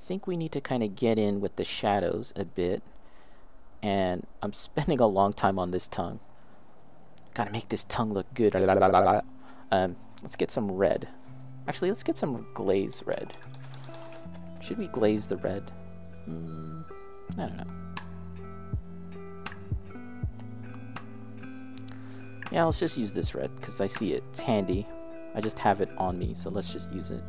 think we need to kind of get in with the shadows a bit. And I'm spending a long time on this tongue. Gotta make this tongue look good. Let's get some red. Actually, let's get some glaze red. Should we glaze the red? I don't know. Yeah, let's just use this red because I see it. It's handy. I just have it on me, so let's just use it.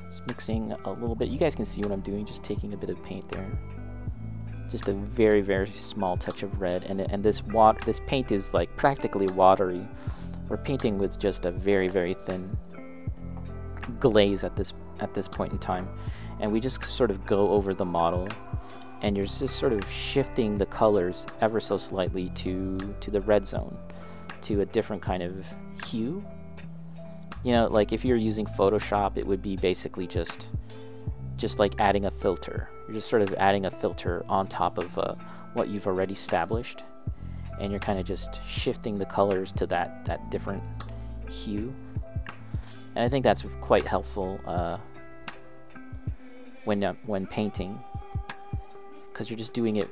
Just mixing a little bit. You guys can see what I'm doing. Just taking a bit of paint there. Just a very, very small touch of red, and this paint is like practically watery. We're painting with just a very, very thin glaze at this point in time, and we just sort of go over the model, and you're just sort of shifting the colors ever so slightly to the red zone, to a different kind of hue. You know, like if you're using Photoshop, it would be basically just like adding a filter. You're just sort of adding a filter on top of what you've already established, and you're kind of just shifting the colors to that different hue. And I think that's quite helpful when painting, because you're just doing it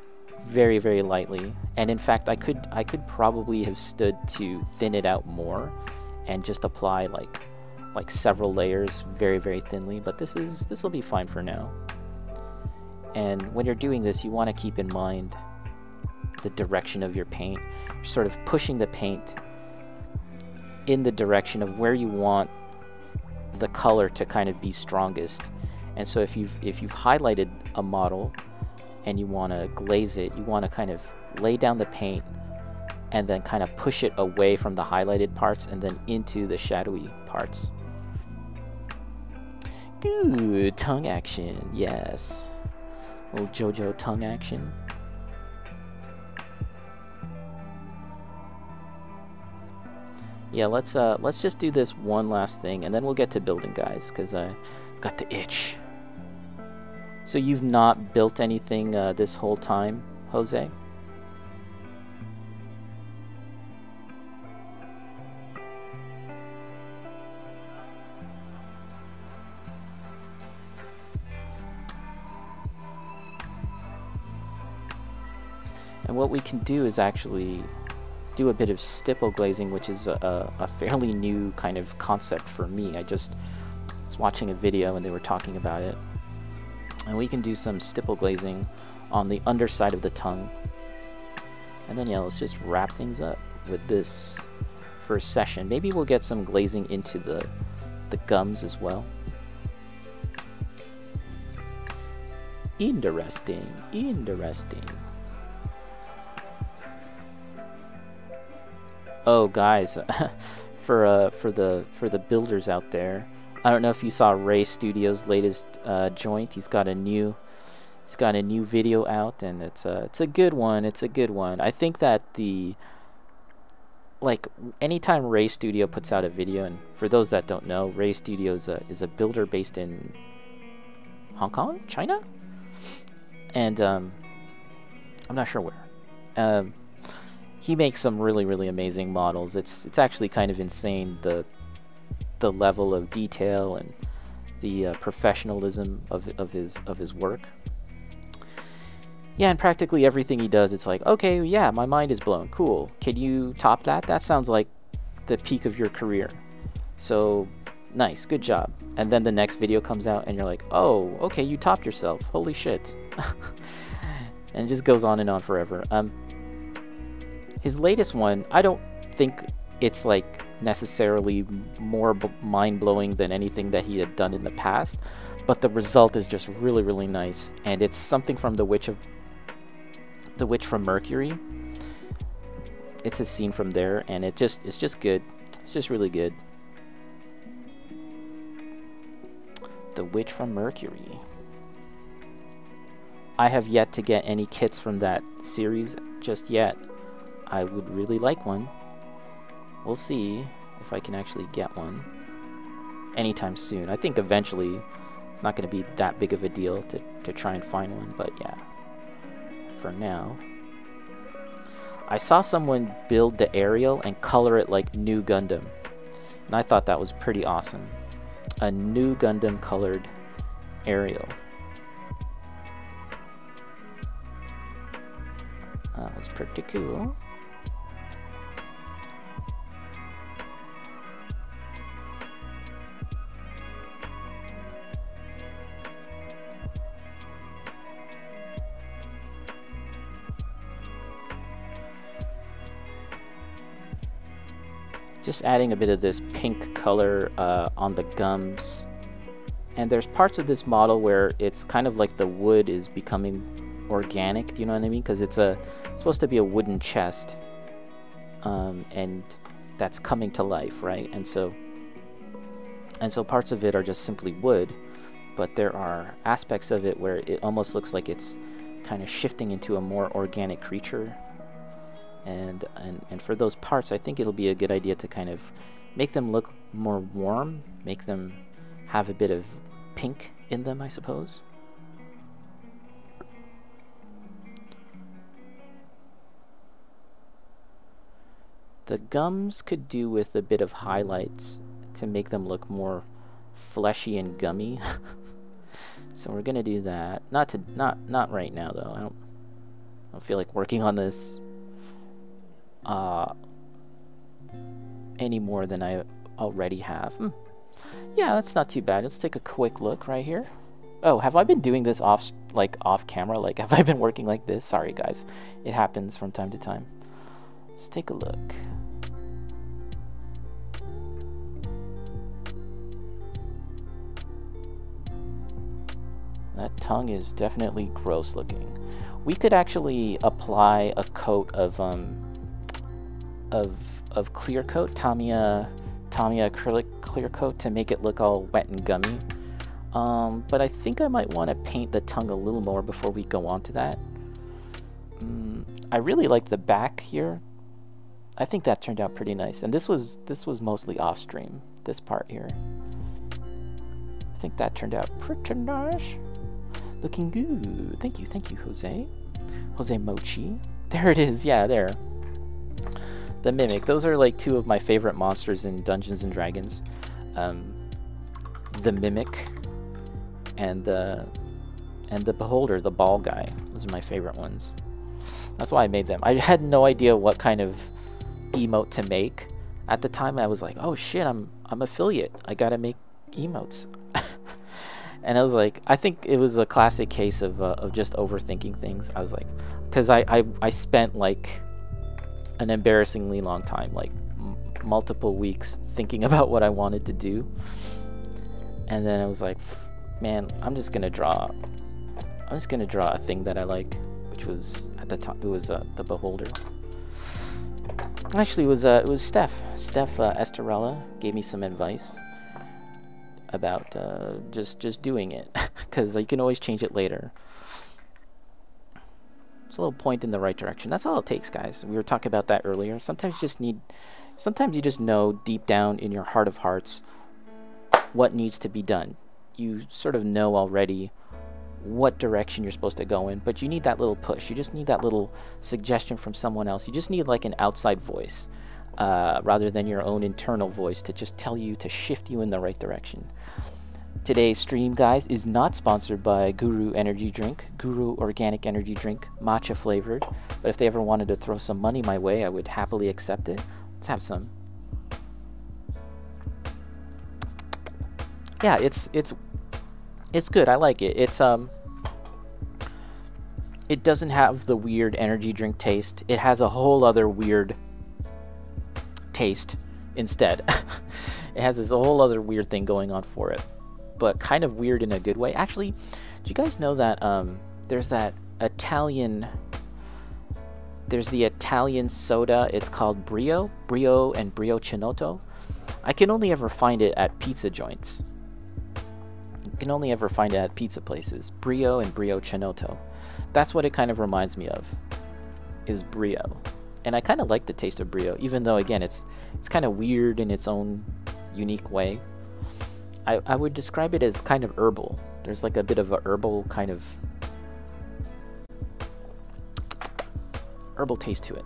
very, very lightly. And in fact, I could probably have stood to thin it out more and just apply like several layers very, very thinly, but this will be fine for now. And when you're doing this, you want to keep in mind the direction of your paint. You're sort of pushing the paint in the direction of where you want the color to kind of be strongest. And so if you've highlighted a model and you want to glaze it, you want to kind of lay down the paint and then kind of push it away from the highlighted parts and then into the shadowy parts. Good tongue action, yes. Little JoJo tongue action. Yeah, let's just do this one last thing, and then we'll get to building, guys, because I've got the itch. So you've not built anything this whole time, Jose? And what we can do is actually do a bit of stipple glazing, which is a fairly new kind of concept for me. I just was watching a video and they were talking about it. And we can do some stipple glazing on the underside of the tongue. And then, yeah, let's just wrap things up with this first session. Maybe we'll get some glazing into the gums as well. Interesting, interesting. Oh, guys, for the builders out there, I don't know if you saw Ray Studios' latest joint. He's got a new video out, and it's a good one. It's a good one. I think that anytime Ray Studio puts out a video, and for those that don't know, Ray Studio is a builder based in Hong Kong, China, and I'm not sure where. He makes some really, really amazing models. It's actually kind of insane, the level of detail and the professionalism of his work. Yeah, and practically everything he does, it's like, okay, yeah, my mind is blown. Cool. Can you top that? That sounds like the peak of your career. So nice, good job. And then the next video comes out and you're like, oh, okay, you topped yourself. Holy shit. And it just goes on and on forever. His latest one, I don't think it's like necessarily more mind-blowing than anything that he had done in the past, but the result is just really, really nice. And it's something from The Witch from Mercury. It's a scene from there, and it's just good. It's just really good. The Witch from Mercury. I have yet to get any kits from that series just yet. I would really like one. We'll see if I can actually get one anytime soon. I think eventually it's not going to be that big of a deal to try and find one, but yeah, for now. I saw someone build the aerial and color it like New Gundam, and I thought that was pretty awesome. A New Gundam colored aerial. That was pretty cool. Just adding a bit of this pink color on the gums. And there's parts of this model where it's kind of like the wood is becoming organic, do you know what I mean? Because it's supposed to be a wooden chest, and that's coming to life, right? And so parts of it are just simply wood, but there are aspects of it where it almost looks like it's kind of shifting into a more organic creature. And for those parts, I think it'll be a good idea to kind of make them look more warm, make them have a bit of pink in them, I suppose. The gums could do with a bit of highlights to make them look more fleshy and gummy. So we're gonna do that. Not right now though. I don't feel like working on this any more than I already have. Yeah, that's not too bad. Let's take a quick look right here. Oh, have I been doing this off camera? Like, have I been working like this? Sorry guys, it happens from time to time. Let's take a look. That tongue is definitely gross looking. We could actually apply a coat of clear coat, Tamiya acrylic clear coat, to make it look all wet and gummy. But I think I might want to paint the tongue a little more before we go on to that. I really like the back here. I think that turned out pretty nice, and this was mostly off stream, this part here. I think that turned out pretty nice. Looking good. Thank you, Jose Mochi. There it is. Yeah, there. The Mimic. Those are like two of my favorite monsters in Dungeons and Dragons. The Mimic and the Beholder, the ball guy. Those are my favorite ones. That's why I made them. I had no idea what kind of emote to make. At the time I was like, oh shit, I'm affiliate. I gotta make emotes. And I was like, I think it was a classic case of just overthinking things. I was like, because I spent like an embarrassingly long time, like multiple weeks, thinking about what I wanted to do. And then I was like, man, I'm just gonna draw a thing that I like, which was at the time it was the Beholder. Actually, it was Steph Estorella gave me some advice about just doing it, because you can always change it later. It's a little point in the right direction. That's all it takes, guys. We were talking about that earlier. Sometimes you just know deep down in your heart of hearts what needs to be done. You sort of know already what direction you're supposed to go in, but you need that little push. You just need that little suggestion from someone else. You just need like an outside voice, rather than your own internal voice, to just tell you, to shift you in the right direction. Today's stream, guys, is not sponsored by Guru Energy Drink, Guru Organic Energy Drink, matcha flavored. But if they ever wanted to throw some money my way, I would happily accept it. Let's have some. Yeah, it's good. I like it. It doesn't have the weird energy drink taste. It has a whole other weird taste instead. It has this whole other weird thing going on for it, but kind of weird in a good way. Actually, do you guys know that there's the Italian soda? It's called Brio and Brio Cinotto. I can only ever find it at pizza joints. You can only ever find it at pizza places. Brio and Brio Cinotto. That's what it kind of reminds me of, is Brio. And I kind of like the taste of Brio, even though, again, it's kind of weird in its own unique way. I would describe it as kind of herbal. There's like a bit of a herbal taste to it.